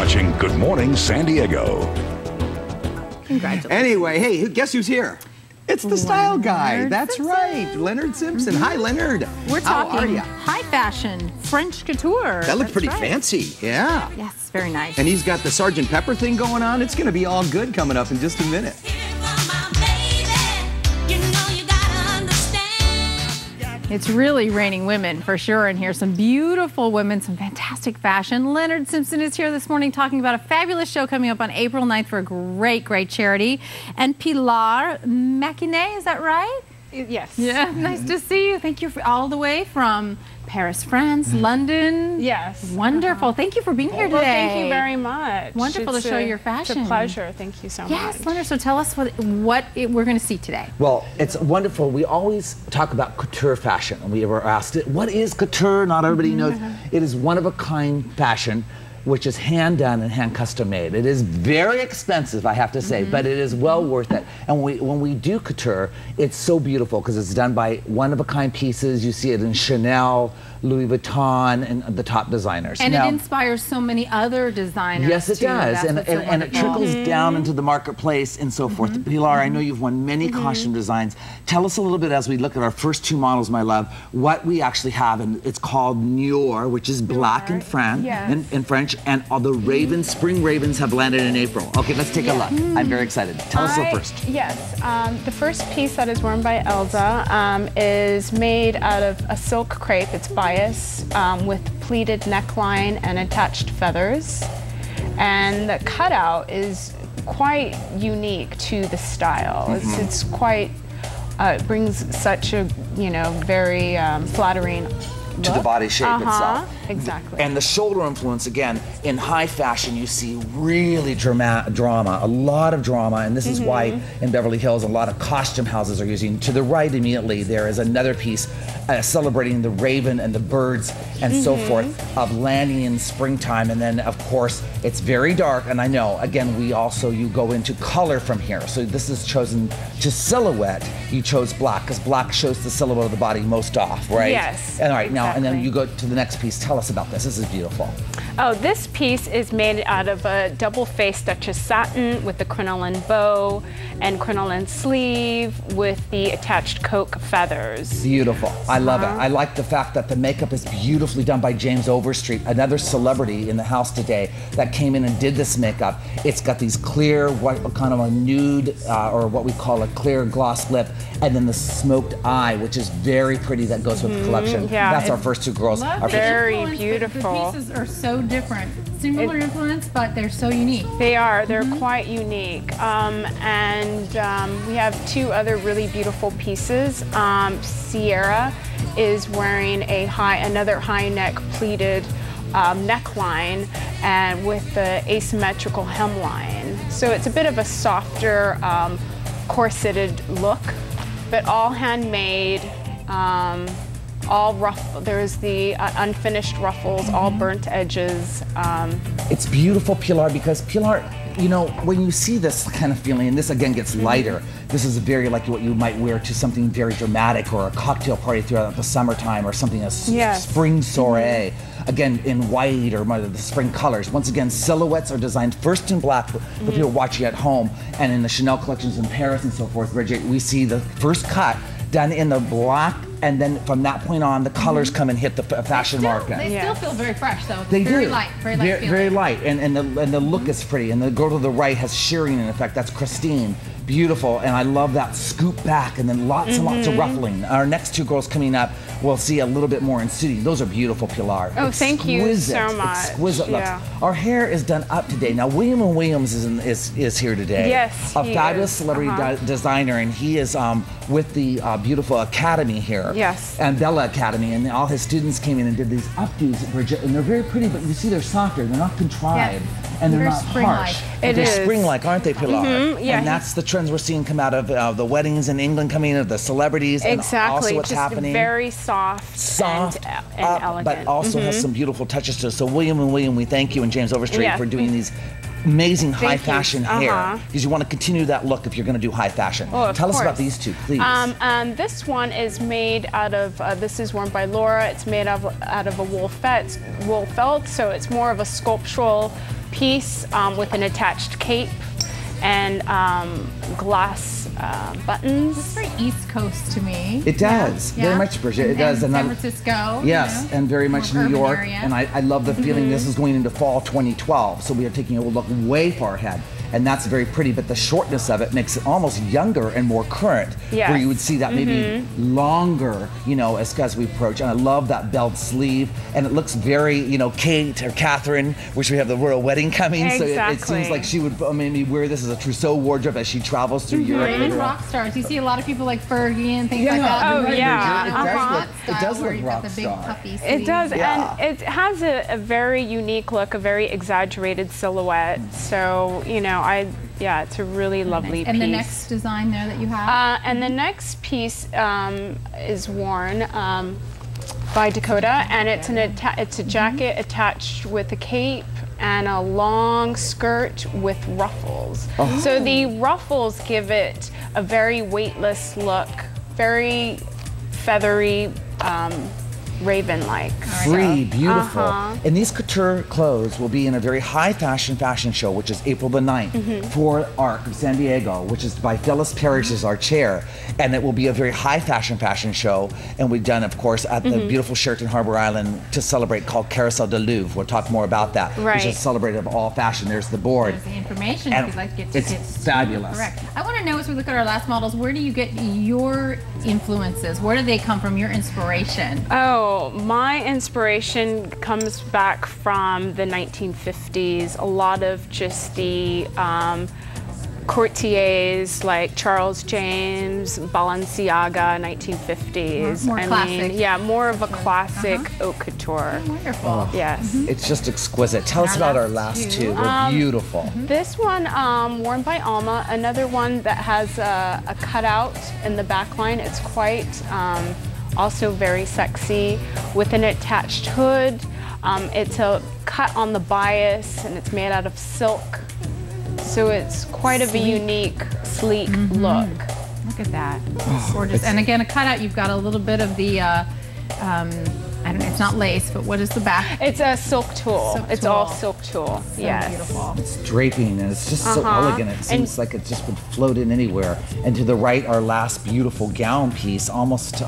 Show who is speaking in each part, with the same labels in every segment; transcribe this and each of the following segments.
Speaker 1: watching Good Morning San Diego.
Speaker 2: Congratulations.
Speaker 3: Anyway, hey, guess who's here? It's the style guy. That's right, Leonard Simpson. Hi, Leonard.
Speaker 2: We're talking
Speaker 3: How are you?
Speaker 2: high fashion, French couture.
Speaker 3: That looked pretty fancy. Yeah.
Speaker 2: Yes, very nice.
Speaker 3: And he's got the Sgt. Pepper thing going on. It's going to be all good coming up in just a minute.
Speaker 2: It's really raining women for sure in here. Some beautiful women, some fantastic fashion. Leonard Simpson is here this morning talking about a fabulous show coming up on April 9th for a great, great charity. And Pilar Maquinet, is that right?
Speaker 4: Yes.
Speaker 2: Yeah, nice to see you. Thank you for all the way from Paris, France, London.
Speaker 4: Yes.
Speaker 2: Wonderful. Thank you for being here today.
Speaker 4: Well, thank you very much.
Speaker 2: Wonderful to show your fashion.
Speaker 4: It's a pleasure. Thank you so much.
Speaker 2: Yes, Leonard, so tell us what we're going to see today.
Speaker 5: Well, it's wonderful. We always talk about couture fashion, and we were asked, what is couture? Not everybody knows. It is one-of-a-kind fashion, which is hand-done and hand-custom made. It is very expensive, I have to say, but it is well worth it. And when we do couture, it's so beautiful because it's done by one-of-a-kind pieces. You see it in Chanel, Louis Vuitton, and the top designers.
Speaker 2: And it inspires so many other designers.
Speaker 5: Yes, it
Speaker 2: too.
Speaker 5: does, and it trickles down into the marketplace and so forth. Pilar, I know you've won many costume designs. Tell us a little bit as we look at our first two models, my love, what we actually have, and it's called Noir, which is black in French, in French, and all the ravens, spring ravens have landed in April. Okay, let's take a look. I'm very excited. Tell us the first.
Speaker 4: Yes, the first piece that is worn by Elsa is made out of a silk crepe. It's bias with pleated neckline and attached feathers. And the cutout is quite unique to the style. It's quite, it brings such a, very flattering look.
Speaker 5: To the body shape itself.
Speaker 4: Exactly.
Speaker 5: And the shoulder influence, again, in high fashion, you see really drama, a lot of drama, and this is why in Beverly Hills a lot of costume houses are using. To the right immediately, there is another piece celebrating the raven and the birds and so forth of landing in springtime. And then, of course, it's very dark, and I know, again, you go into color from here. So this is chosen to silhouette. You chose black, because black shows the silhouette of the body most off, right?
Speaker 4: Yes.
Speaker 5: And all right, now, and then you go to the next piece. Tell us about this. This is beautiful.
Speaker 4: Oh, this piece is made out of a double-faced Duchess satin with the crinoline bow and crinoline sleeve with the attached coque feathers.
Speaker 5: Beautiful. I love it. I like the fact that the makeup is beautifully done by James Overstreet, another celebrity in the house today that came in and did this makeup. It's got these clear, kind of a nude, or what we call a clear gloss lip, and then the smoked eye, which is very pretty, that goes with the collection. Yeah, that's our first two girls.
Speaker 4: Very beautiful.
Speaker 2: The pieces are so different. Similar influence, but they're so unique.
Speaker 4: They are. They're quite unique. We have two other really beautiful pieces. Sierra is wearing another high neck pleated neckline and with the asymmetrical hemline. So it's a bit of a softer corseted look, but all handmade. All rough. There's the unfinished ruffles, all burnt edges.
Speaker 5: It's beautiful, Pilar, because Pilar, when you see this kind of feeling, and this again gets lighter, this is very like what you might wear to something very dramatic or a cocktail party throughout the summertime or something, a spring soiree. Again, in white or the spring colors. Once again, silhouettes are designed first in black for people watching at home, and in the Chanel collections in Paris and so forth, Bridget, we see the first cut done in the black, and then from that point on, the colors come and hit the fashion market.
Speaker 2: They still feel very fresh, though.
Speaker 5: They
Speaker 2: very
Speaker 5: do.
Speaker 2: Light,
Speaker 5: very light, and the look is pretty. And the girl to the right has shearing in effect. That's Christine. Beautiful, and I love that scoop back, and then lots and lots of ruffling. Our next two girls coming up, we'll see a little bit more in suiting. Those are beautiful, Pilar.
Speaker 4: Oh, thank you so much.
Speaker 5: Exquisite looks. Our hair is done up today. Now, William & Williams is here today.
Speaker 4: Yes,
Speaker 5: a fabulous celebrity designer, and he is with the beautiful academy here.
Speaker 4: Yes.
Speaker 5: And Bella Academy, and all his students came in and did these updos, Bridget, and they're very pretty, but you see they're softer. They're not contrived.
Speaker 2: Yes.
Speaker 5: And they're not harsh.
Speaker 4: They're
Speaker 5: spring-like, aren't they, Pilar?
Speaker 4: Yeah.
Speaker 5: And that's the trends we're seeing come out of the weddings in England, coming out of the celebrities, and also what's happening.
Speaker 4: Very soft and elegant.
Speaker 5: But also has some beautiful touches to it. So William & William, we thank you, and James Overstreet for doing these amazing high fashion hair, because you want to continue that look if you're going to do high fashion. Tell us about these two, please.
Speaker 4: This one is made out of, this is worn by Laura. It's made out of a wool felt, so it's more of a sculptural piece with an attached cape and glass buttons.
Speaker 2: It's very East Coast to me.
Speaker 5: It does, very much, Bridget. It does.
Speaker 2: And San Francisco.
Speaker 5: Yes, and very much New York.
Speaker 2: Area.
Speaker 5: And I love the feeling this is going into fall 2012, so we are taking a look way far ahead. And that's very pretty, but the shortness of it makes it almost younger and more current, where you would see that maybe longer, you know, as we approach. And I love that belled sleeve, and it looks very, you know, Kate or Catherine, which we have the royal wedding coming, so it seems like she would maybe wear this as a trousseau wardrobe as she travels through Europe.
Speaker 2: Even rock stars. You see a lot of people like Fergie and things like that.
Speaker 4: Oh, yeah.
Speaker 5: It does look rock
Speaker 2: the big puffy sleeves.
Speaker 4: It does, and it has a very unique look, a very exaggerated silhouette. So, you know, it's a really lovely piece.
Speaker 2: And the next design there that you have?
Speaker 4: And the next piece is worn by Dakota, and it's a jacket attached with a cape and a long skirt with ruffles. So the ruffles give it a very weightless look, very feathery, raven-like.
Speaker 5: Free, beautiful. And these couture clothes will be in a very high fashion show, which is April the 9th, for ARC of San Diego, which is by Phyllis Parrish as our chair. And it will be a very high fashion show. And we've done, of course, at the beautiful Sheraton Harbor Island to celebrate, called Carousel de Louvre. We'll talk more about that, which is celebrated of all fashion. There's the board.
Speaker 2: There's the information
Speaker 5: and
Speaker 2: if you'd like to get tickets.
Speaker 5: It's fabulous.
Speaker 2: Correct. I want to know, as we look at our last models, where do you get your influences? Where do they come from, your inspiration?
Speaker 4: Oh, my inspiration comes back from the 1950s. A lot of just the courtiers like Charles James, Balenciaga, 1950s.
Speaker 2: More classic.
Speaker 4: Yeah, more of a classic haute couture.
Speaker 2: Oh, wonderful.
Speaker 4: Yes.
Speaker 5: It's just exquisite. Tell us about our last two. They're beautiful.
Speaker 4: This one, worn by Alma, another one that has a cutout in the back line. It's quite also very sexy with an attached hood. It's a cut on the bias, and it's made out of silk. So it's quite of a unique, sleek look.
Speaker 2: Look at that. Gorgeous. And again, a cutout, you've got a little bit of the, I don't know, it's not lace, but what is the back?
Speaker 4: It's a silk tulle. It's all silk tulle.
Speaker 2: So
Speaker 4: yes.
Speaker 2: Beautiful.
Speaker 5: It's draping, and it's just so elegant. It seems like it just would float in anywhere. And to the right, our last beautiful gown piece, almost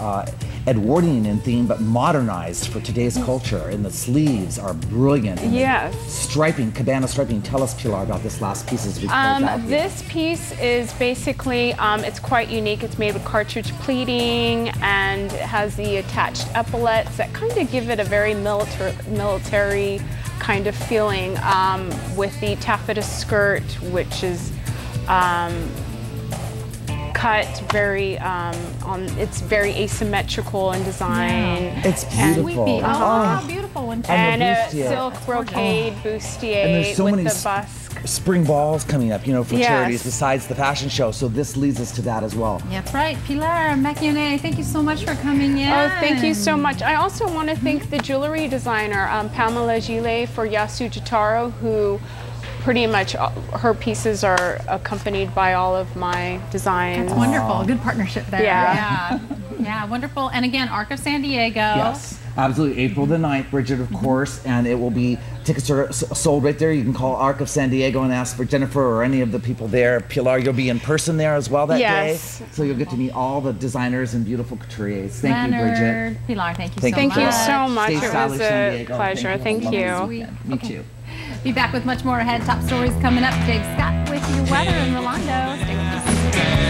Speaker 5: Edwardian in theme, but modernized for today's culture. And the sleeves are brilliant. And
Speaker 4: yes.
Speaker 5: Striping, cabana striping. Tell us, Pilar, about this last piece as we close out here.
Speaker 4: This piece is basically, it's quite unique. It's made with cartridge pleating, and it has the attached epaulets that kind of give it a very military kind of feeling, with the taffeta skirt, which is cut very it's very asymmetrical in design.
Speaker 5: Yeah. It's beautiful.
Speaker 2: How beautiful one too.
Speaker 4: And a silk brocade bustier
Speaker 5: so
Speaker 4: with
Speaker 5: many
Speaker 4: the busk.
Speaker 5: Spring balls coming up, you know, for charities besides the fashion show. So this leads us to that as well.
Speaker 2: That's right. Pilar Macchione, thank you so much for coming in.
Speaker 4: Oh, thank you so much. I also want to thank the jewelry designer, Pamela Gile, for Yasu Jotaro, who pretty much her pieces are accompanied by all of my designs.
Speaker 2: That's wonderful. A good partnership there.
Speaker 4: Yeah.
Speaker 2: Yeah, wonderful. And again, ARC of San Diego.
Speaker 5: Yes, absolutely. April the 9th, Bridget, of course, and it will be, tickets are sold right there. You can call ARC of San Diego and ask for Jennifer or any of the people there. Pilar, you'll be in person there as well that day. So you'll get to meet all the designers and beautiful couturiers. Thank you, Bridget.
Speaker 2: Pilar, thank you so much.
Speaker 4: Thank you so much.
Speaker 5: Stay
Speaker 4: It was
Speaker 5: stylish, San
Speaker 4: a
Speaker 5: Diego.
Speaker 4: pleasure. Thank you.
Speaker 5: Me too.
Speaker 2: Be back with much more ahead. Top stories coming up. Dave Scott with your weather in Rolando. Stay with us.